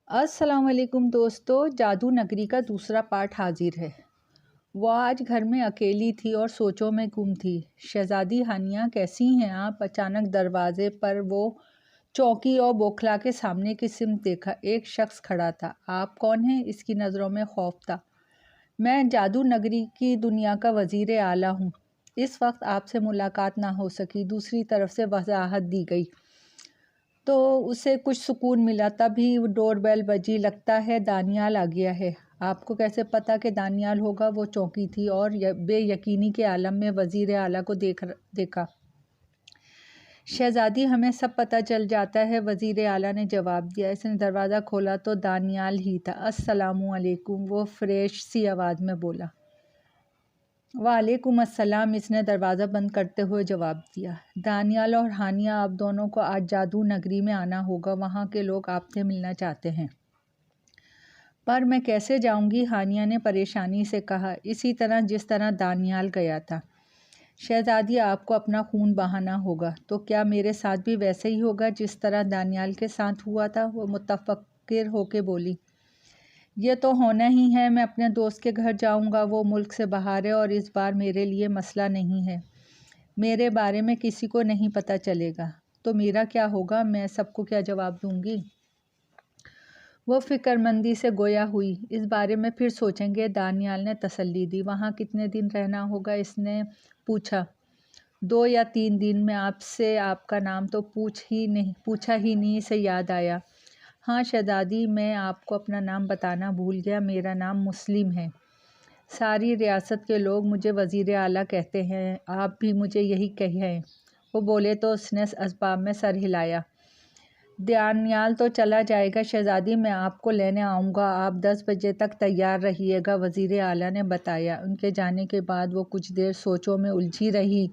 अस्सलाम वालेकुम दोस्तों, जादू नगरी का दूसरा पार्ट हाजिर है। वो आज घर में अकेली थी और सोचों में गुम थी। शहज़ादी हानिया कैसी हैं आप? अचानक दरवाजे पर वो चौकी और बौखला के सामने की सिमत देखा। एक शख्स खड़ा था। आप कौन हैं? इसकी नज़रों में खौफ था। मैं जादू नगरी की दुनिया का वज़ीर आला हूँ। इस वक्त आपसे मुलाकात ना हो सकी। दूसरी तरफ से वजाहत दी गई तो उसे कुछ सुकून मिला। तभी डोरबेल बजी। लगता है दानियाल आ गया है। आपको कैसे पता कि दानियाल होगा? वो चौंकी थी और बेयकीनी के आलम में वज़ीर आला को देखा। शहज़ादी, हमें सब पता चल जाता है, वज़ीर आला ने जवाब दिया। इसने दरवाज़ा खोला तो दानियाल ही था। अस्सलामु अलैकुम, वो फ्रेश सी आवाज़ में बोला। वालेकुम अस्सलाम, इसने दरवाज़ा बंद करते हुए जवाब दिया। दानियाल और हानिया, आप दोनों को आज जादू नगरी में आना होगा। वहाँ के लोग आपसे मिलना चाहते हैं। पर मैं कैसे जाऊँगी? हानिया ने परेशानी से कहा। इसी तरह जिस तरह दानियाल गया था। शहज़ादी, आपको अपना खून बहाना होगा। तो क्या मेरे साथ भी वैसे ही होगा जिस तरह दानियाल के साथ हुआ था? वो मुतफक्किर होके बोली। ये तो होना ही है। मैं अपने दोस्त के घर जाऊंगा। वो मुल्क से बाहर है और इस बार मेरे लिए मसला नहीं है। मेरे बारे में किसी को नहीं पता चलेगा। तो मेरा क्या होगा? मैं सबको क्या जवाब दूंगी? वो फिक्रमंदी से गोया हुई। इस बारे में फिर सोचेंगे, दानियाल ने तसल्ली दी। वहाँ कितने दिन रहना होगा? इसने पूछा। 2 या 3 दिन में। आपसे आपका नाम तो पूछा ही नहीं। इसे याद आया। हाँ शहज़ादी, मैं आपको अपना नाम बताना भूल गया। मेरा नाम मुस्लिम है। सारी रियासत के लोग मुझे वज़ीर आला कहते हैं। आप भी मुझे यही कहें। वो बोले तो उसने असबाब में सर हिलाया। दानियाल तो चला जाएगा शहज़ादी, मैं आपको लेने आऊँगा। आप 10 बजे तक तैयार रहिएगा, वज़ीर आला ने बताया। उनके जाने के बाद वो कुछ देर सोचों में उलझी रही।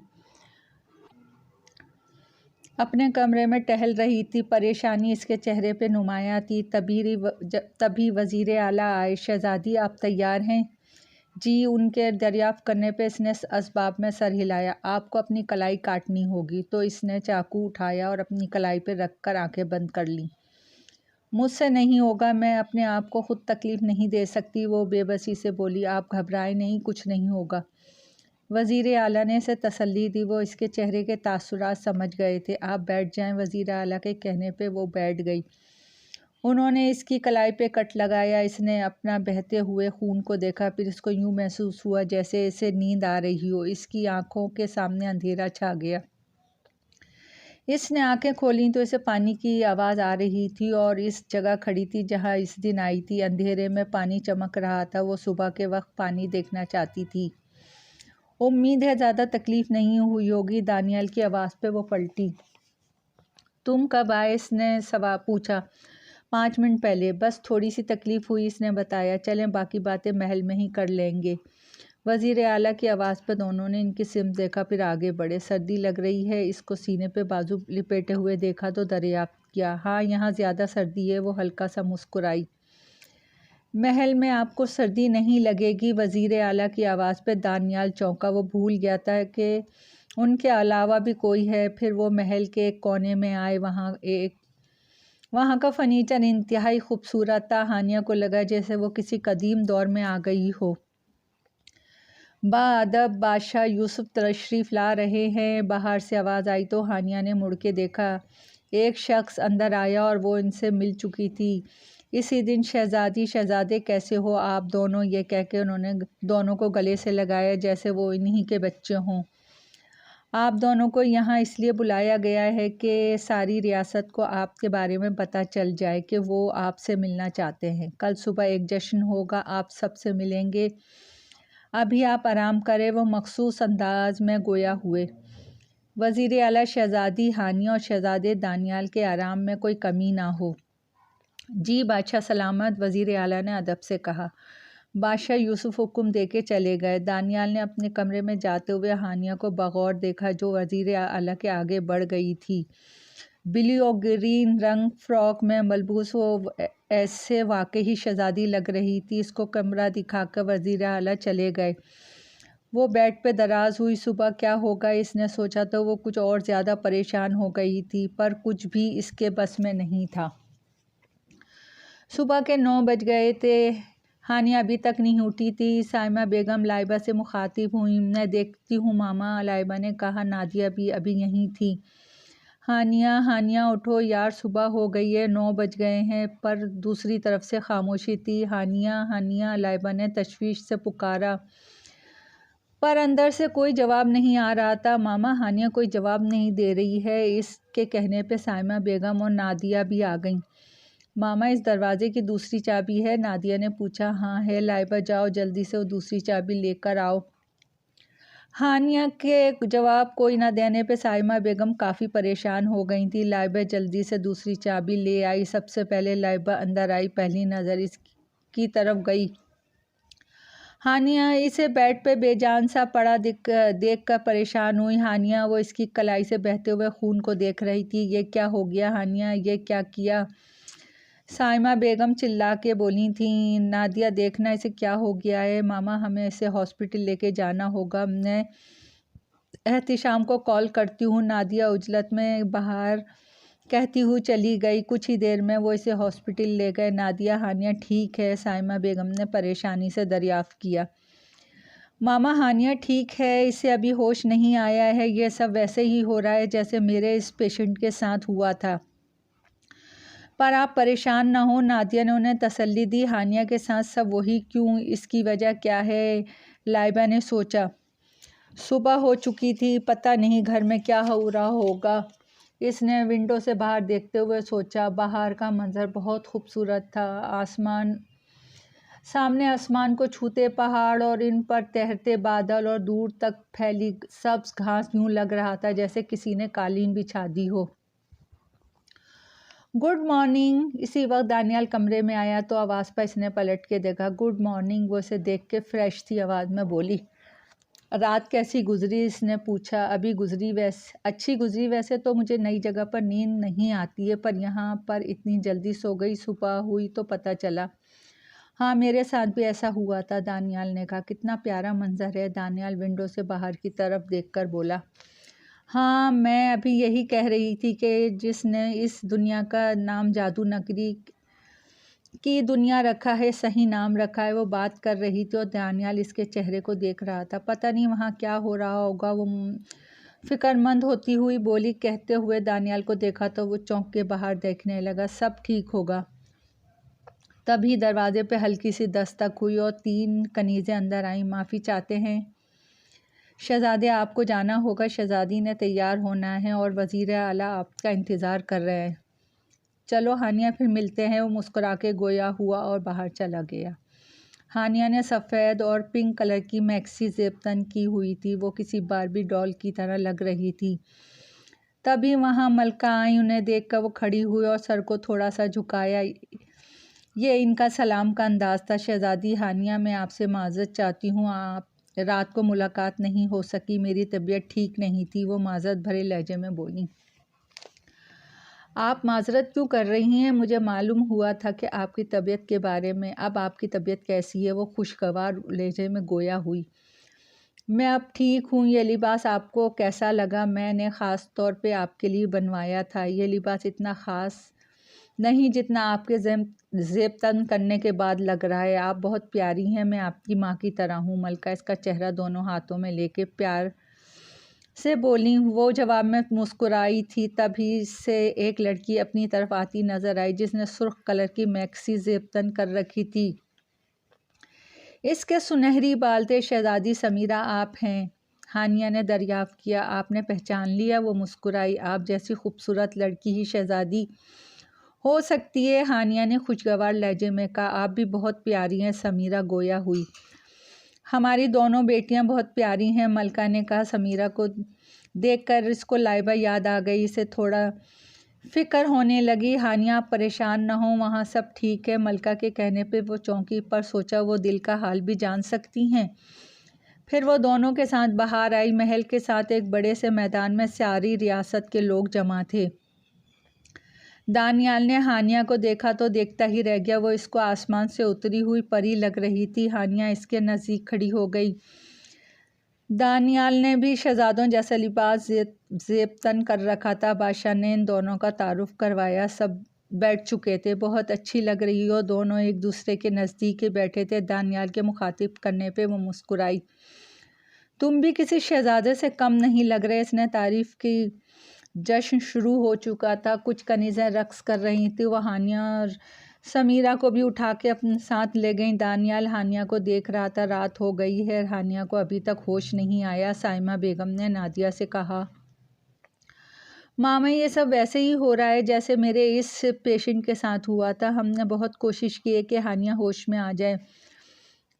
अपने कमरे में टहल रही थी। परेशानी इसके चेहरे पे नुमायाँ थी। तभी वज़ीर आला आए। शहज़ादी, आप तैयार हैं? जी। उनके दरियाफ़्त करने पे इसने असबाब में सर हिलाया। आपको अपनी कलाई काटनी होगी। तो इसने चाकू उठाया और अपनी कलाई पे रख कर आँखें बंद कर लीं। मुझसे नहीं होगा, मैं अपने आप को ख़ुद तकलीफ़ नहीं दे सकती, वो बेबसी से बोली। आप घबराएं नहीं, कुछ नहीं होगा। वज़ीर आला ने इसे तसल्ली दी। वो इसके चेहरे के तासुरात समझ गए थे। आप बैठ जाएं। वज़ीर आला के कहने पे वो बैठ गई। उन्होंने इसकी कलाई पे कट लगाया। इसने अपना बहते हुए खून को देखा। फिर इसको यूँ महसूस हुआ जैसे इसे नींद आ रही हो। इसकी आंखों के सामने अंधेरा छा गया। इसने आंखें खोलीं तो इसे पानी की आवाज़ आ रही थी और इस जगह खड़ी थी जहाँ इस दिन आई थी। अंधेरे में पानी चमक रहा था। वो सुबह के वक्त पानी देखना चाहती थी। उम्मीद है ज़्यादा तकलीफ़ नहीं हुई होगी। दानियाल की आवाज़ पे वो पलटी। तुम कब आए? इसने सवाल पूछा। 5 मिनट पहले। बस थोड़ी सी तकलीफ़ हुई, इसने बताया। चलें, बाकी बातें महल में ही कर लेंगे। वज़ीर आला की आवाज़ पर दोनों ने इनकी सिमत देखा, फिर आगे बढ़े। सर्दी लग रही है? इसको सीने पे बाजू लिपेटे हुए देखा तो दरियाफ्त किया। हाँ, यहाँ ज़्यादा सर्दी है। वो हल्का सा मुस्कुराई। महल में आपको सर्दी नहीं लगेगी। वज़ीर आला की आवाज़ पे दानियाल चौंका। वो भूल गया था कि उनके अलावा भी कोई है। फिर वो महल के एक कोने में आए। वहाँ का फर्नीचर इंतहाई खूबसूरत था। हानिया को लगा जैसे वो किसी कदीम दौर में आ गई हो। बाअदब बादशाह यूसुफ तशरीफ़ ला रहे हैं, बाहर से आवाज़ आई तो हानिया ने मुड़ के देखा। एक शख्स अंदर आया और वो इनसे मिल चुकी थी। इसी दिन शहज़ादी, शहज़ादे कैसे हो आप दोनों? ये कह के उन्होंने दोनों को गले से लगाया जैसे वो इन्हीं के बच्चे हों। आप दोनों को यहाँ इसलिए बुलाया गया है कि सारी रियासत को आपके बारे में पता चल जाए कि वो आपसे मिलना चाहते हैं। कल सुबह एक जश्न होगा, आप सबसे मिलेंगे। अभी आप आराम करें। वो मखसूस अंदाज में गोया हुए। वज़ीर आला, शहज़ादी हानिया और शहज़ादे दानियाल के आराम में कोई कमी ना हो। जी बादशाह सलामत, वज़ीर आला ने अदब से कहा। बादशाह यूसुफ हुक्म दे के चले गए। दानियाल ने अपने कमरे में जाते हुए हानिया को बगौर देखा जो वज़ीर आला के आगे बढ़ गई थी। ब्लू और ग्रीन रंग फ्रॉक में मलबूस वो ऐसे वाकई शहज़ादी लग रही थी। इसको कमरा दिखाकर वज़ीर आला चले गए। वो बेड पे दराज हुई। सुबह क्या होगा इसने सोचा तो वो कुछ और ज़्यादा परेशान हो गई थी, पर कुछ भी इसके बस में नहीं था। सुबह के 9 बज गए थे। हानिया अभी तक नहीं उठी थी। साइमा बेगम लाइबा से मुखातिब हुई। मैं देखती हूँ मामा, लाइबा ने कहा। नादिया भी अभी यहीं थी। हानिया उठो यार, सुबह हो गई है, 9 बज गए हैं। पर दूसरी तरफ से खामोशी थी। हानिया लाइबा ने तशवीश से पुकारा, पर अंदर से कोई जवाब नहीं आ रहा था। मामा, हानिया कोई जवाब नहीं दे रही है। इसके कहने पे साइमा बेगम और नादिया भी आ गईं। मामा, इस दरवाजे की दूसरी चाबी है? नादिया ने पूछा। हाँ है। लाइबा, जाओ जल्दी से वो दूसरी चाबी लेकर आओ। हानिया के जवाब कोई ना देने पे साइमा बेगम काफ़ी परेशान हो गई थी। लाइबा जल्दी से दूसरी चाबी ले आई। सबसे पहले लाइबा अंदर आई। पहली नज़र इसकी तरफ गई। हानिया इसे बेड पे बेजान सा पड़ा देख कर परेशान हुई। हानिया वो इसकी कलाई से बहते हुए खून को देख रही थी। ये क्या हो गया हानिया, ये क्या किया? साइमा बेगम चिल्ला के बोली थी। नादिया, देखना इसे क्या हो गया है। मामा, हमें इसे हॉस्पिटल लेके जाना होगा। मैं एहतिशाम को कॉल करती हूँ। नादिया उजलत में बाहर कहती हुई चली गई। कुछ ही देर में वो इसे हॉस्पिटल ले गए। नादिया, हानिया ठीक है? साइमा बेगम ने परेशानी से दरियाफ्त किया। मामा, हानिया ठीक है, इसे अभी होश नहीं आया है। ये सब वैसे ही हो रहा है जैसे मेरे इस पेशेंट के साथ हुआ था। पर आप परेशान ना हो, नादिया ने उन्हें तसल्ली दी। हानिया के साथ सब वही क्यों? इसकी वजह क्या है? लाइबा ने सोचा। सुबह हो चुकी थी, पता नहीं घर में क्या हो रहा होगा। इसने विंडो से बाहर देखते हुए सोचा। बाहर का मंजर बहुत खूबसूरत था। सामने आसमान को छूते पहाड़ और इन पर तैरते बादल और दूर तक फैली सब्ज घास यूं लग रहा था जैसे किसी ने कालीन बिछा दी हो। Good morning. इसी वक्त दानियाल कमरे में आया तो आवाज़ पर इसने पलट के देखा। Good morning. वो इसे देख के फ्रेश थी आवाज़ में बोली। रात कैसी गुजरी? इसने पूछा। अभी गुजरी, वैसे अच्छी गुजरी। वैसे तो मुझे नई जगह पर नींद नहीं आती है, पर यहाँ पर इतनी जल्दी सो गई। सुबह हुई तो पता चला। हाँ, मेरे साथ भी ऐसा हुआ था, दानियाल ने कहा। कितना प्यारा मंजर है। दानियाल विंडो से बाहर की तरफ देखकर बोला। हाँ, मैं अभी यही कह रही थी कि जिसने इस दुनिया का नाम जादू नगरी की दुनिया रखा है, सही नाम रखा है, वो बात कर रही थी और दानियाल इसके चेहरे को देख रहा था। पता नहीं वहाँ क्या हो रहा होगा। वो फिक्रमंद होती हुई बोली। कहते हुए दानियाल को देखा तो वो चौंक के बाहर देखने लगा। सब ठीक होगा। तभी दरवाजे पे हल्की सी दस्तक हुई और 3 कनीज़ें अंदर आईं। माफ़ी चाहते हैं शहज़ादे, आपको जाना होगा। शहज़ादी ने तैयार होना है और वज़ीर आला आपका इंतज़ार कर रहे हैं। चलो हानिया, फिर मिलते हैं। वो मुस्कुरा के गोया हुआ और बाहर चला गया। हानिया ने सफ़ेद और पिंक कलर की मैक्सी ज़ेबतन की हुई थी। वो किसी बारबी डॉल की तरह लग रही थी। तभी वहाँ मलका आई। उन्हें देखकर वो खड़ी हुई और सर को थोड़ा सा झुकाया। ये इनका सलाम का अंदाज़ था। शहज़ादी हानिया, मैं आपसे माज़रत चाहती हूँ, आप रात को मुलाकात नहीं हो सकी। मेरी तबीयत ठीक नहीं थी। वो माज़रत भरे लहजे में बोली। आप माज़रत क्यों कर रही हैं? मुझे मालूम हुआ था कि आपकी तबीयत के बारे में। अब आपकी तबीयत कैसी है? वो खुशगवार लहजे में गोया हुई। मैं अब ठीक हूँ। ये लिबास आपको कैसा लगा? मैंने ख़ास तौर पे आपके लिए बनवाया था। ये लिबास इतना ख़ास नहीं जितना आपके ज़ेबतन करने के बाद लग रहा है। आप बहुत प्यारी हैं। मैं आपकी माँ की तरह हूँ। मलका इसका चेहरा दोनों हाथों में लेके प्यार से बोली। वो जवाब में मुस्कुराई थी। तभी से एक लड़की अपनी तरफ आती नज़र आई जिसने सुर्ख कलर की मैक्सी ज़ेबतन कर रखी थी। इसके सुनहरी बाल थे। शहज़ादी समीरा आप हैं? हानिया ने दरियाफ़्त किया। आपने पहचान लिया? वो मुस्कुराई। आप जैसी खूबसूरत लड़की ही शहज़ादी हो सकती है, हानिया ने खुशगवार लहजे में कहा। आप भी बहुत प्यारी हैं। समीरा गोया हुई। हमारी दोनों बेटियां बहुत प्यारी हैं, मलका ने कहा। समीरा को देखकर इसको लाइबा याद आ गई। इसे थोड़ा फिक्र होने लगी। हानिया, आप परेशान न हो, वहाँ सब ठीक है। मलका के कहने पे वो चौंकी, पर सोचा वो दिल का हाल भी जान सकती हैं। फिर वो दोनों के साथ बाहर आई। महल के साथ एक बड़े से मैदान में सारी रियासत के लोग जमा थे। दानियाल ने हानिया को देखा तो देखता ही रह गया। वो इसको आसमान से उतरी हुई परी लग रही थी। हानिया इसके नज़दीक खड़ी हो गई। दानियाल ने भी शहज़ादों जैसा लिबास ज़ेबतन कर रखा था। बादशाह ने इन दोनों का तारुफ करवाया। सब बैठ चुके थे। बहुत अच्छी लग रही हो। दोनों एक दूसरे के नज़दीक ही बैठे थे। दानियाल के मुखातिब करने पे वो मुस्कुराई। तुम भी किसी शहजादे से कम नहीं लग रहे, इसने तारीफ़ की। जश्न शुरू हो चुका था। कुछ कनीज़ें रक़्स कर रही थी। वह हानिया और समीरा को भी उठा के अपने साथ ले गई। दानियाल हानिया को देख रहा था। रात हो गई है, हानिया को अभी तक होश नहीं आया। साइमा बेगम ने नादिया से कहा, मामा ये सब वैसे ही हो रहा है जैसे मेरे इस पेशेंट के साथ हुआ था। हमने बहुत कोशिश की है कि हानिया होश में आ जाए।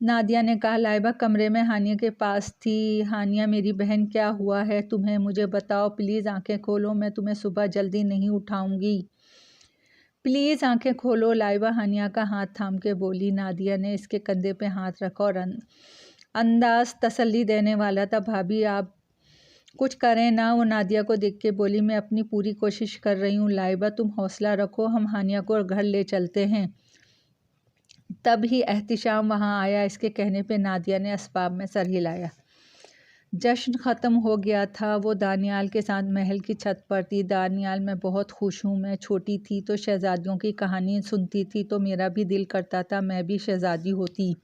नादिया ने कहा। लाइबा कमरे में हानिया के पास थी। हानिया मेरी बहन, क्या हुआ है तुम्हें? मुझे बताओ प्लीज़, आंखें खोलो। मैं तुम्हें सुबह जल्दी नहीं उठाऊंगी। प्लीज़ आंखें खोलो। लाइबा हानिया का हाथ थाम के बोली। नादिया ने इसके कंधे पे हाथ रखा और अंदाज तसल्ली देने वाला था। भाभी आप कुछ करें ना। वो नादिया को देख के बोली, मैं अपनी पूरी कोशिश कर रही हूँ लाइबा, तुम हौसला रखो, हम हानिया को घर ले चलते हैं। तब ही एहतिशाम वहाँ आया। इसके कहने पे नादिया ने असबाब में सर हिलाया। जश्न ख़त्म हो गया था। वो दानियाल के साथ महल की छत पर थी। दानियाल, मैं बहुत खुश हूँ। मैं छोटी थी तो शहज़ादियों की कहानी सुनती थी तो मेरा भी दिल करता था मैं भी शहज़ादी होती।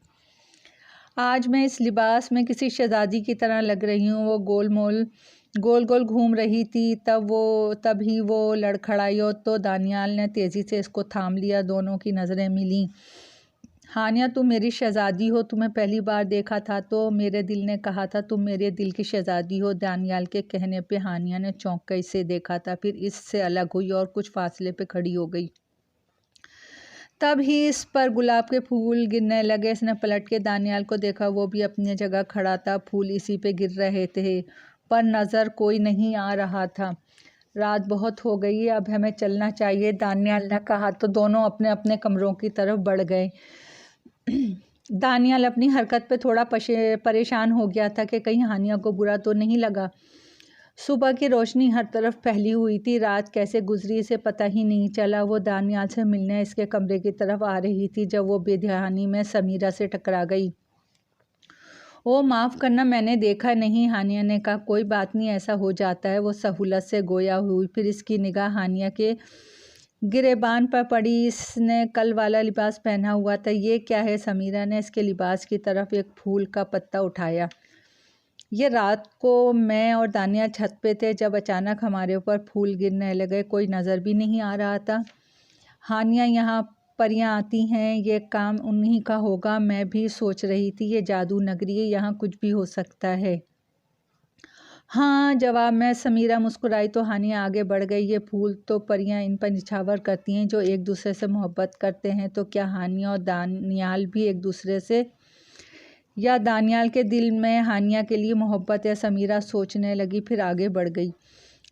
आज मैं इस लिबास में किसी शहज़ादी की तरह लग रही हूँ। वो गोल गोल घूम रही थी। तभी वो लड़खड़ाई और तो दानियाल ने तेज़ी से इसको थाम लिया। दोनों की नज़रें मिलीं। हानिया, तुम मेरी शहज़ादी हो। तुम्हें पहली बार देखा था तो मेरे दिल ने कहा था तुम मेरे दिल की शहज़ादी हो। दानियाल के कहने पे हानिया ने चौंक कर इसे देखा था, फिर इससे अलग हुई और कुछ फासले पे खड़ी हो गई। तब ही इस पर गुलाब के फूल गिरने लगे। इसने पलट के दानियाल को देखा। वो भी अपनी जगह खड़ा था। फूल इसी पे गिर रहे थे पर नज़र कोई नहीं आ रहा था। रात बहुत हो गई है, अब हमें चलना चाहिए, दानियाल ने कहा तो दोनों अपने अपने कमरों की तरफ बढ़ गए। दानियाल अपनी हरकत पे थोड़ा परेशान हो गया था कि कहीं हानिया को बुरा तो नहीं लगा। सुबह की रोशनी हर तरफ फैली हुई थी। रात कैसे गुजरी इसे पता ही नहीं चला। वो दानियाल से मिलने इसके कमरे की तरफ आ रही थी जब वो बेध्यानी में समीरा से टकरा गई। ओ माफ़ करना, मैंने देखा नहीं, हानिया ने कहा। कोई बात नहीं, ऐसा हो जाता है। वो सहूलत से गोया हुई। फिर इसकी निगाह हानिया के गिरेबान पर पड़ी। इसने कल वाला लिबास पहना हुआ था। ये क्या है? समीरा ने इसके लिबास की तरफ एक फूल का पत्ता उठाया। ये रात को मैं और दानिया छत पे थे जब अचानक हमारे ऊपर फूल गिरने लगे। कोई नज़र भी नहीं आ रहा था। हानिया, यहाँ परियां आती हैं, ये काम उन्हीं का होगा। मैं भी सोच रही थी ये जादू नगरी है, यहाँ कुछ भी हो सकता है। हाँ, जवाब में समीरा मुस्कुराई तो हानिया आगे बढ़ गई। ये फूल तो परियां इन पर निछावर करती हैं जो एक दूसरे से मोहब्बत करते हैं। तो क्या हानिया और दानियाल भी एक दूसरे से, या दानियाल के दिल में हानिया के लिए मोहब्बत है? समीरा सोचने लगी, फिर आगे बढ़ गई।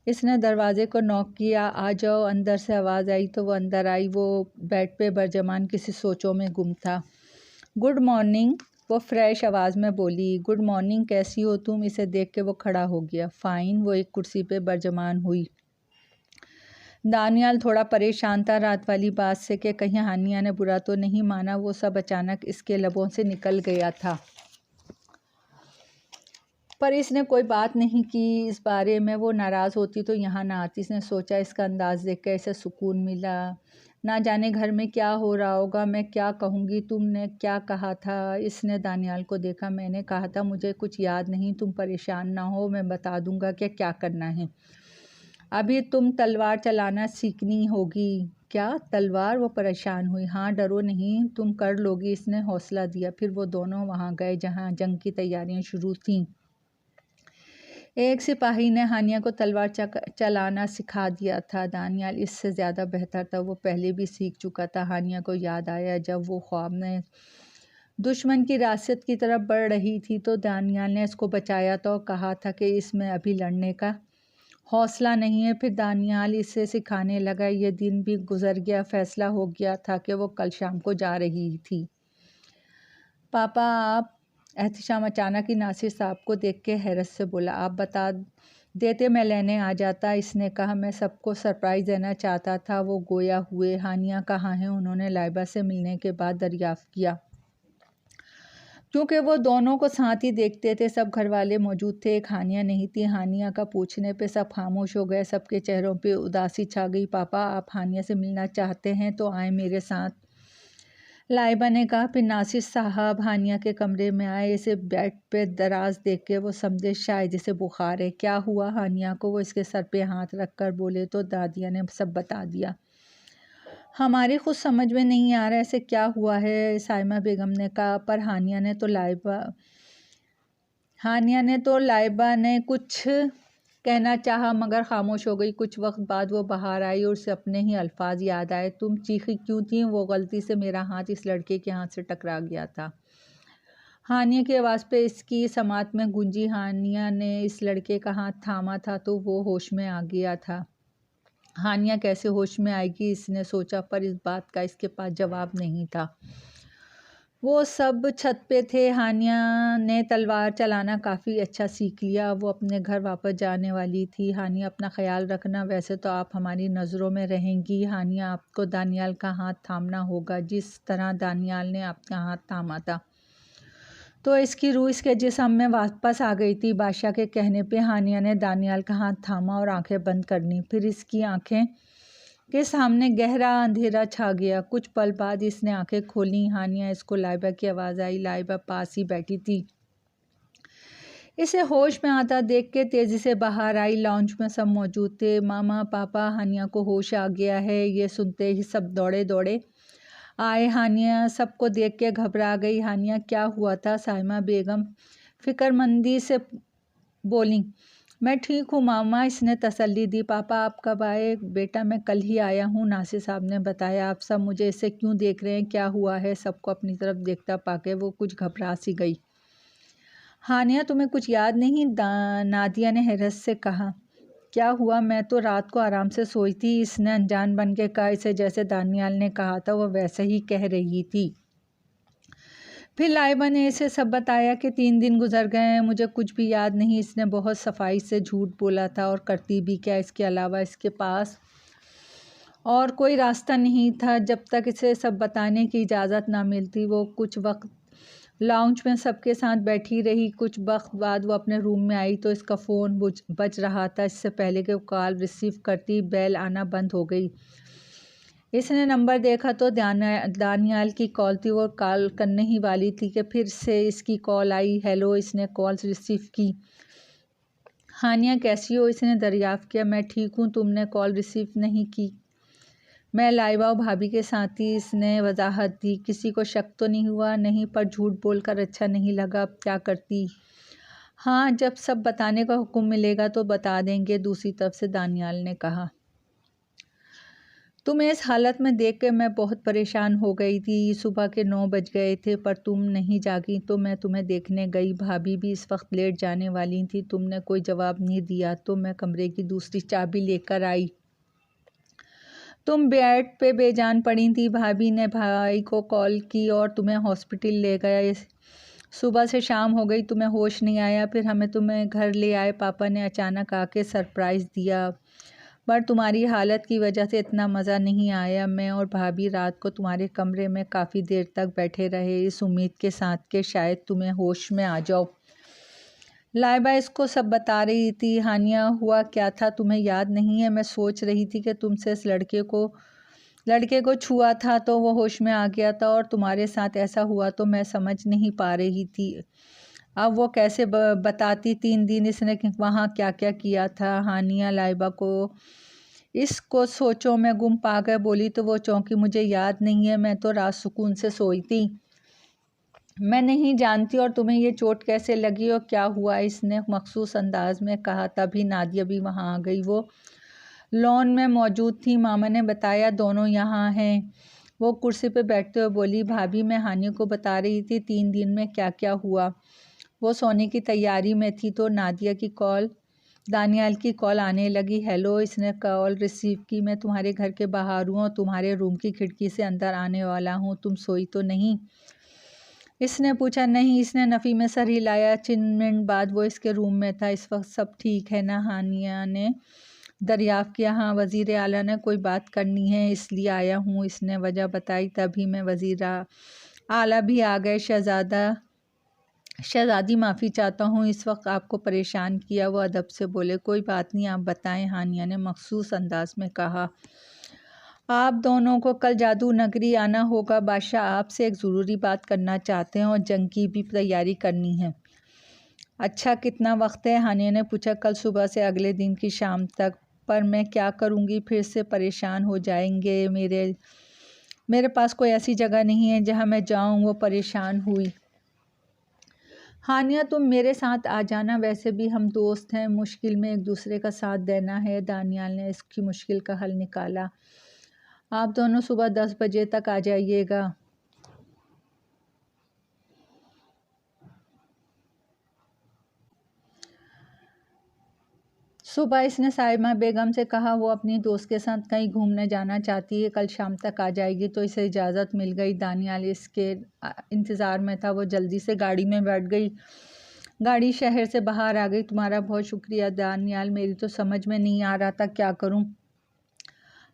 इसने दरवाजे को नॉक किया। आ जाओ। अंदर से आवाज़ आई तो वो अंदर आई। वो बेड पे बरजमान किसी सोचों में गुम था। गुड मॉर्निंग, वो फ्रेश आवाज़ में बोली। गुड मॉर्निंग, कैसी हो तुम? इसे देख के वो खड़ा हो गया। फ़ाइन। वो एक कुर्सी पे बरजमान हुई। दानियाल थोड़ा परेशान था रात वाली बात से कि कहीं हानिया ने बुरा तो नहीं माना। वो सब अचानक इसके लबों से निकल गया था पर इसने कोई बात नहीं की इस बारे में। वो नाराज़ होती तो यहाँ ना आती। इसने सोचा इसका अंदाज़ देख कर इसे सुकून मिला। ना जाने घर में क्या हो रहा होगा। मैं क्या कहूँगी? तुमने क्या कहा था? इसने दानियाल को देखा। मैंने कहा था मुझे कुछ याद नहीं। तुम परेशान ना हो, मैं बता दूँगा कि क्या करना है। अभी तुम तलवार चलाना सीखनी होगी। क्या तलवार? वो परेशान हुई। हाँ, डरो नहीं, तुम कर लोगी, इसने हौसला दिया। फिर वो दोनों वहाँ गए जहाँ जंग की तैयारियाँ शुरू थीं। एक सिपाही ने हानिया को तलवार चलाना सिखा दिया था। दानियाल इससे ज़्यादा बेहतर था। वो पहले भी सीख चुका था। हानिया को याद आया जब वो ख्वाब में दुश्मन की रास्ते की तरफ बढ़ रही थी तो दानियाल ने इसको बचाया था और कहा था कि इसमें अभी लड़ने का हौसला नहीं है। फिर दानियाल इसे सिखाने लगा। ये दिन भी गुजर गया। फैसला हो गया था कि वो कल शाम को जा रही थी। पापा आप? एहतिशाम अचानक ही नासिर साहब को देख के हैरत से बोला। आप बता देते मैं लेने आ जाता। इसने कहा। मैं सबको सरप्राइज़ देना चाहता था। वो गोया हुए। हानिया कहाँ है? उन्होंने लाइबा से मिलने के बाद दरियाफ़्त किया। क्योंकि वो दोनों को साथ ही देखते थे। सब घर वाले मौजूद थे, एक हानिया नहीं थी। हानिया का पूछने पे सब खामोश हो गए, सबके चेहरों पे उदासी छा गई। पापा, आप हानिया से मिलना चाहते हैं तो आए मेरे साथ, लाइबा ने कहा। फिर नासिर साहब हानिया के कमरे में आए। इसे बेड पे दराज देख के वो समझे शायद इसे बुखार है। क्या हुआ हानिया को? वो इसके सर पे हाथ रख कर बोले तो दादिया ने सब बता दिया। हमारी खुद समझ में नहीं आ रहा ऐसे क्या हुआ है, साइमा बेगम ने कहा। पर हानिया ने तो लाइबा ने कुछ कहना चाहा मगर खामोश हो गई। कुछ वक्त बाद वो बाहर आई और उसे अपने ही अल्फाज याद आए। तुम चीखी क्यों थी? वो गलती से मेरा हाथ इस लड़के के हाथ से टकरा गया था। हानिया की आवाज़ पे इसकी समात में गूंजी। हानिया ने इस लड़के का हाथ थामा था तो वो होश में आ गया था। हानिया कैसे होश में आएगी इसने सोचा, पर इस बात का इसके पास जवाब नहीं था। वो सब छत पे थे। हानिया ने तलवार चलाना काफ़ी अच्छा सीख लिया। वो अपने घर वापस जाने वाली थी। हानिया, अपना ख्याल रखना, वैसे तो आप हमारी नज़रों में रहेंगी। हानिया, आपको दानियाल का हाथ थामना होगा जिस तरह दानियाल ने आपका हाथ थामा था। तो इसकी रूह इसके जिस्म में वापस आ गई थी। बादशाह के कहने पे हानिया ने दानियाल का हाथ थामा और आंखें बंद कर लीं। फिर इसकी आंखें के सामने गहरा अंधेरा छा गया। कुछ पल बाद इसने आंखें खोली। हानिया, इसको लाइबा की आवाज़ आई। लाइबा पास ही बैठी थी। इसे होश में आता देख के तेज़ी से बाहर आई। लॉन्च में सब मौजूद थे। मामा, पापा, हानिया को होश आ गया है। ये सुनते ही सब दौड़े दौड़े आए। हानिया सबको देख के घबरा गई। हानिया, क्या हुआ था? साइमा बेगम फिक्रमंदी से बोली। मैं ठीक हूँ मामा, इसने तसल्ली दी। पापा, आप कब आए? बेटा, मैं कल ही आया हूँ, नासिर साहब ने बताया। आप सब मुझे ऐसे क्यों देख रहे हैं? क्या हुआ है? सबको अपनी तरफ देखता पाके वो कुछ घबरा सी गई। हानिया, तुम्हें कुछ याद नहीं? नादिया ने हैरत से कहा। क्या हुआ? मैं तो रात को आराम से सोई थी, इसने अनजान बन के कहा। इसे जैसे दानियाल ने कहा था वो वैसे ही कह रही थी। फिर लाइबा ने इसे सब बताया कि 3 दिन गुजर गए हैं, मुझे कुछ भी याद नहीं। इसने बहुत सफाई से झूठ बोला था और करती भी क्या। इसके अलावा इसके पास और कोई रास्ता नहीं था। जब तक इसे सब बताने की इजाज़त ना मिलती वो कुछ वक्त लाउंज में सबके साथ बैठी रही। कुछ वक्त बाद वो अपने रूम में आई तो इसका फ़ोन बज रहा था। इससे पहले कि वो कॉल रिसीव करती बेल आना बंद हो गई। इसने नंबर देखा तो दानियाल की कॉल थी। वो कॉल करने ही वाली थी कि फिर से इसकी कॉल आई। हेलो, इसने कॉल रिसीव की। हानिया, कैसी हो? इसने दरियाफ़्त किया। मैं ठीक हूँ, तुमने कॉल रिसीव नहीं की? मैं लाइबा और भाभी के साथ थी, इसने वजाहत दी। किसी को शक तो नहीं हुआ? नहीं, पर झूठ बोलकर अच्छा नहीं लगा। अब क्या करती? हाँ, जब सब बताने का हुक्म मिलेगा तो बता देंगे, दूसरी तरफ से दानियाल ने कहा। तुम्हें इस हालत में देख के मैं बहुत परेशान हो गई थी। सुबह के 9 बज गए थे पर तुम नहीं जागी तो मैं तुम्हें देखने गई। भाभी भी इस वक्त लेट जाने वाली थी, तुमने कोई जवाब नहीं दिया तो मैं कमरे की दूसरी चाबी लेकर आई। तुम बेड पे बेजान पड़ी थी। भाभी ने भाई को कॉल की और तुम्हें हॉस्पिटल ले गया। सुबह से शाम हो गई, तुम्हें होश नहीं आया। फिर हमें तुम्हें घर ले आए। पापा ने अचानक आके सरप्राइज़ दिया, पर तुम्हारी हालत की वजह से इतना मज़ा नहीं आया। मैं और भाभी रात को तुम्हारे कमरे में काफ़ी देर तक बैठे रहे, इस उम्मीद के साथ कि शायद तुम्हें होश में आ जाओ। लाइबा इसको सब बता रही थी। हानिया, हुआ क्या था तुम्हें याद नहीं है? मैं सोच रही थी कि तुमसे इस लड़के को छुआ था तो वो होश में आ गया था और तुम्हारे साथ ऐसा हुआ तो मैं समझ नहीं पा रही थी। अब वो कैसे बताती 3 दिन इसने वहाँ क्या क्या किया था। हानिया लाइबा को इसको सोचों में गुम पा गए बोली तो वो चौंकी। मुझे याद नहीं है, मैं तो रात सुकून से सोई थी। मैं नहीं जानती। और तुम्हें ये चोट कैसे लगी और क्या हुआ? इसने मखसूस अंदाज में कहा। तभी नादिया भी वहाँ आ गई। वो लॉन में मौजूद थी। मामा ने बताया दोनों यहाँ हैं। वो कुर्सी पे बैठते हुए बोली। भाभी, मैं हानिया को बता रही थी 3 दिन में क्या क्या हुआ। वो सोने की तैयारी में थी तो दानियाल की कॉल आने लगी। हेलो, इसने कॉल रिसीव की। मैं तुम्हारे घर के बाहर हूँ और तुम्हारे रूम की खिड़की से अंदर आने वाला हूँ। तुम सोई तो नहीं? इसने पूछा। नहीं, इसने नफ़ी में सर हिलाया। चंद मिनट बाद वो इसके रूम में था। इस वक्त सब ठीक है ना? हानिया ने दरियाफ़्त किया। हाँ, वज़ीर आला ने कोई बात करनी है इसलिए आया हूँ, इसने वजह बताई। तभी मैं वज़ीर आला भी आ गए। शहज़ादा शहज़ादी माफ़ी चाहता हूँ इस वक्त आपको परेशान किया। वो अदब से बोले। कोई बात नहीं, आप बताएं, हानिया ने मखसूस अंदाज में कहा। आप दोनों को कल जादू नगरी आना होगा। बादशाह आपसे एक ज़रूरी बात करना चाहते हैं और जंग की भी तैयारी करनी है। अच्छा, कितना वक्त है? हानिया ने पूछा। कल सुबह से अगले दिन की शाम तक। पर मैं क्या करूँगी? फिर से परेशान हो जाएंगे। मेरे पास कोई ऐसी जगह नहीं है जहाँ मैं जाऊँ। वो परेशान हुई। हानिया, तुम मेरे साथ आ जाना, वैसे भी हम दोस्त हैं, मुश्किल में एक दूसरे का साथ देना है। दानियाल ने इसकी मुश्किल का हल निकाला। आप दोनों सुबह 10 बजे तक आ जाइएगा। सुबह इसने साइमा बेगम से कहा वो अपनी दोस्त के साथ कहीं घूमने जाना चाहती है, कल शाम तक आ जाएगी, तो इसे इजाज़त मिल गई। दानियाल इसके इंतज़ार में था। वो जल्दी से गाड़ी में बैठ गई। गाड़ी शहर से बाहर आ गई। तुम्हारा बहुत शुक्रिया दानियाल, मेरी तो समझ में नहीं आ रहा था क्या करूं।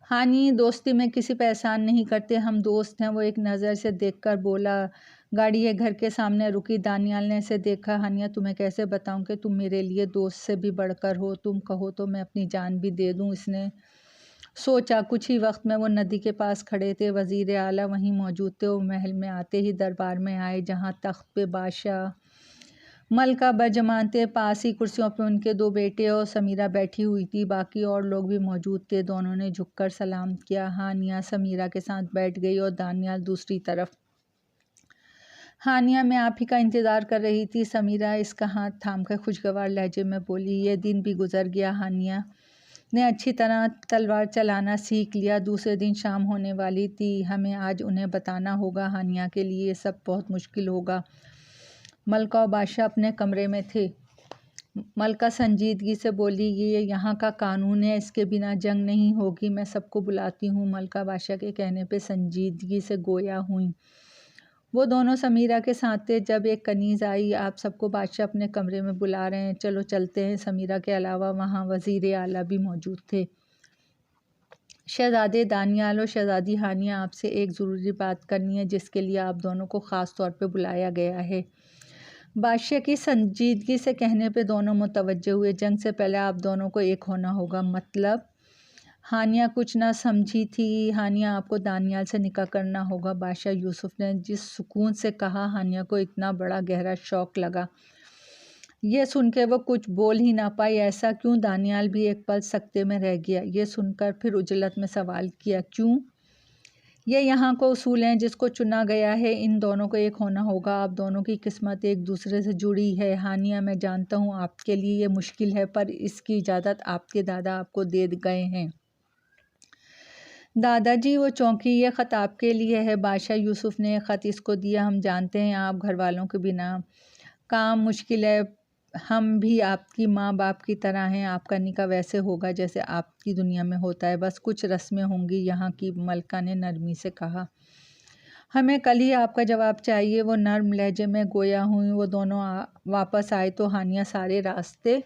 हानी, दोस्ती में किसी पे एहसान नहीं करते, हम दोस्त हैं। वो एक नज़र से देखकर बोला। गाड़ी ये घर के सामने रुकी। दानियाल ने इसे देखा। हानिया, तुम्हें कैसे बताऊं कि तुम मेरे लिए दोस्त से भी बढ़कर हो। तुम कहो तो मैं अपनी जान भी दे दूं। इसने सोचा। कुछ ही वक्त में वो नदी के पास खड़े थे। वज़ीर आला वहीं मौजूद थे। वो महल में आते ही दरबार में आए, जहाँ तख्त पे बादशाह मलका बजमान थे। पास ही कुर्सियों पर उनके दो बेटे और समीरा बैठी हुई थी। बाकी और लोग भी मौजूद थे। दोनों ने झुककर सलाम किया। हानिया समीरा के साथ बैठ गई और दानियाल दूसरी तरफ। हानिया, मैं आप ही का इंतज़ार कर रही थी। समीरा इसका हाथ थामकर खुशगवार लहजे में बोली। ये दिन भी गुजर गया। हानिया ने अच्छी तरह तलवार चलाना सीख लिया। दूसरे दिन शाम होने वाली थी। हमें आज उन्हें बताना होगा। हानिया के लिए सब बहुत मुश्किल होगा। मलका और बादशाह अपने कमरे में थे। मलका संजीदगी से बोली। ये यहाँ का कानून है, इसके बिना जंग नहीं होगी। मैं सबको बुलाती हूँ। मलका बादशाह के कहने पे संजीदगी से गोया हुई। वो दोनों समीरा के साथ थे। जब एक कनीज़ आई। आप सबको बादशाह अपने कमरे में बुला रहे हैं, चलो चलते हैं। समीरा के अलावा वहाँ वज़ीर आला भी मौजूद थे। शहज़ादे दानियाल और शहज़ादी हानिया, आपसे एक ज़रूरी बात करनी है जिसके लिए आप दोनों को ख़ास तौर पे बुलाया गया है। बादशाह की संजीदगी से कहने पे दोनों मुतवज्जे हुए। जंग से पहले आप दोनों को एक होना होगा। मतलब? हानिया कुछ ना समझी थी। हानिया, आपको दानियाल से निकाह करना होगा। बादशाह यूसुफ ने जिस सुकून से कहा, हानिया को इतना बड़ा गहरा शौक लगा। ये सुन के वो कुछ बोल ही ना पाई। ऐसा क्यों? दानियाल भी एक पल सकते में रह गया। ये सुनकर फिर उजलत में सवाल किया, क्यों? ये यहाँ को उसूल हैं जिसको चुना गया है। इन दोनों को एक होना होगा। आप दोनों की किस्मत एक दूसरे से जुड़ी है। हानिया, मैं जानता हूँ आपके लिए ये मुश्किल है, पर इसकी इजाज़त आपके दादा आपको दे गए हैं। दादाजी, वो चौंकी। ये ख़त आपके लिए है। बादशाह यूसुफ ने ख़त इसको दिया। हम जानते हैं आप घर वालों के बिना काम मुश्किल है। हम भी आपकी माँ बाप की तरह हैं। आपका निकाह वैसे होगा जैसे आपकी दुनिया में होता है, बस कुछ रस्में होंगी यहाँ की। मलका ने नरमी से कहा। हमें कल ही आपका जवाब चाहिए। वो नर्म लहजे में गोया हुई। वो दोनों वापस आए तो हानिया सारे रास्ते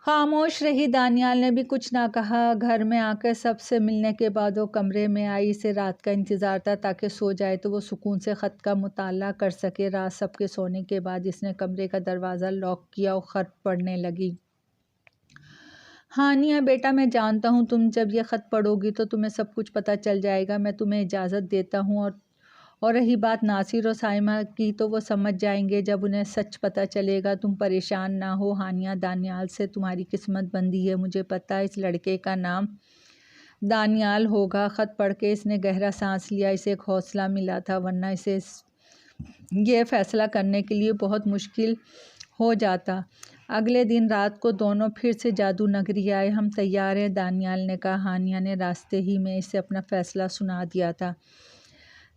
खामोश रही। दानियाल ने भी कुछ ना कहा। घर में आकर सबसे मिलने के बाद वो कमरे में आई। इसे रात का इंतज़ार था ताकि सो जाए तो वो सुकून से ख़त का मुताला कर सके। रात सबके सोने के बाद इसने कमरे का दरवाज़ा लॉक किया और ख़त पढ़ने लगी। हानिया, बेटा, मैं जानता हूँ तुम जब ये ख़त पढ़ोगी तो तुम्हें सब कुछ पता चल जाएगा। मैं तुम्हें इजाज़त देता हूँ। और रही बात नासिर और साइमा की, तो वो समझ जाएंगे जब उन्हें सच पता चलेगा। तुम परेशान ना हो। हानिया, दानियाल से तुम्हारी किस्मत बंदी है। मुझे पता है इस लड़के का नाम दानियाल होगा। ख़त पढ़ के इसने गहरा सांस लिया। इसे एक हौसला मिला था, वरना इसे ये फ़ैसला करने के लिए बहुत मुश्किल हो जाता। अगले दिन रात को दोनों फिर से जादू नगरी आए। हम तैयार हैं, दानियाल ने कहा। हानिया ने रास्ते ही में इसे अपना फ़ैसला सुना दिया था।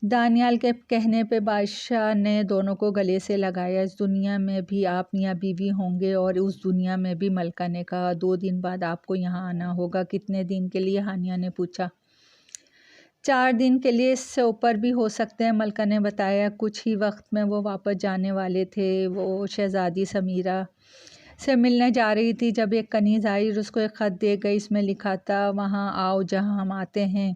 दानियाल के कहने पे बादशाह ने दोनों को गले से लगाया। इस दुनिया में भी आप मियाँ बीवी होंगे और उस दुनिया में भी। मलका ने कहा। 2 दिन बाद आपको यहाँ आना होगा। कितने दिन के लिए? हानिया ने पूछा। 4 दिन के लिए, इससे ऊपर भी हो सकते हैं, मलका ने बताया। कुछ ही वक्त में वो वापस जाने वाले थे। वो शहज़ादी समीरा से मिलने जा रही थी जब एक कनीज़ आई और उसको एक ख़त दे गई। इसमें लिखा था, वहाँ आओ जहाँ हम आते हैं।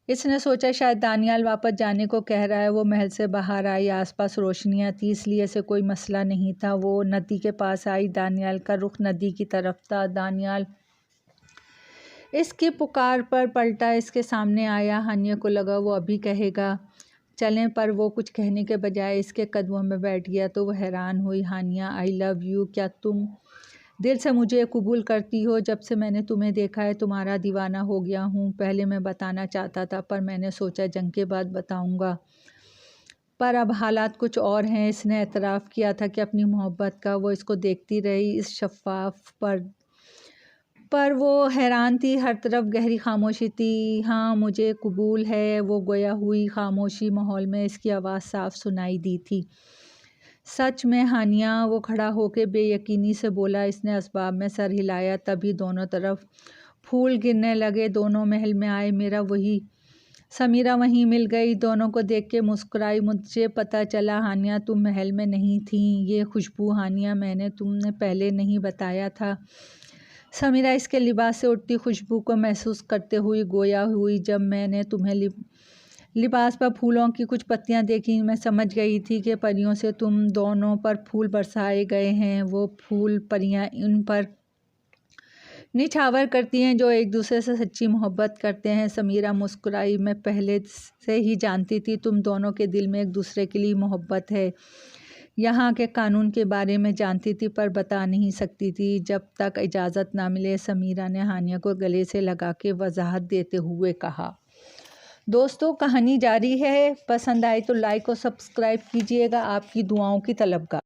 इसने सोचा शायद दानियाल वापस जाने को कह रहा है। वो महल से बाहर आई। आसपास रोशनियां थी, इसलिए से कोई मसला नहीं था। वो नदी के पास आई। दानियाल का रुख नदी की तरफ था। दानियाल इसकी पुकार पर पलटा, इसके सामने आया। हानिया को लगा वो अभी कहेगा चलें, पर वो कुछ कहने के बजाय इसके कदमों में बैठ गया। तो वो हैरान हुई। हानिया, आई लव यू, क्या तुम दिल से मुझे कबूल करती हो? जब से मैंने तुम्हें देखा है तुम्हारा दीवाना हो गया हूँ। पहले मैं बताना चाहता था, पर मैंने सोचा जंग के बाद बताऊँगा, पर अब हालात कुछ और हैं। इसने एतराफ़ किया था कि अपनी मोहब्बत का। वो इसको देखती रही, इस शफ़ाफ़ पर वो हैरान थी। हर तरफ गहरी खामोशी थी। हाँ, मुझे कबूल है। वो गोया हुई खामोशी माहौल में इसकी आवाज़ साफ सुनाई दी थी। सच में हानिया? वो खड़ा होकर बेयकीनी से बोला। इसने असबाब में सर हिलाया। तभी दोनों तरफ फूल गिरने लगे। दोनों महल में आए। समीरा वहीं मिल गई। दोनों को देख के मुस्कुराई। मुझे पता चला हानिया तुम महल में नहीं थी। ये खुशबू हानिया, मैंने तुमने पहले नहीं बताया था। समीरा इसके लिबास से उठती खुशबू को महसूस करते हुई गोया हुई। जब मैंने तुम्हें लिबास पर फूलों की कुछ पत्तियां देखी, मैं समझ गई थी कि परियों से तुम दोनों पर फूल बरसाए गए हैं। वो फूल परियां इन पर निछावर करती हैं जो एक दूसरे से सच्ची मोहब्बत करते हैं। समीरा मुस्कुराई। मैं पहले से ही जानती थी तुम दोनों के दिल में एक दूसरे के लिए मोहब्बत है। यहाँ के कानून के बारे में जानती थी, पर बता नहीं सकती थी जब तक इजाज़त ना मिले। समीरा ने हानिया को गले से लगा के वजाहत देते हुए कहा। दोस्तों, कहानी जारी है। पसंद आए तो लाइक और सब्सक्राइब कीजिएगा। आपकी दुआओं की तलबगार।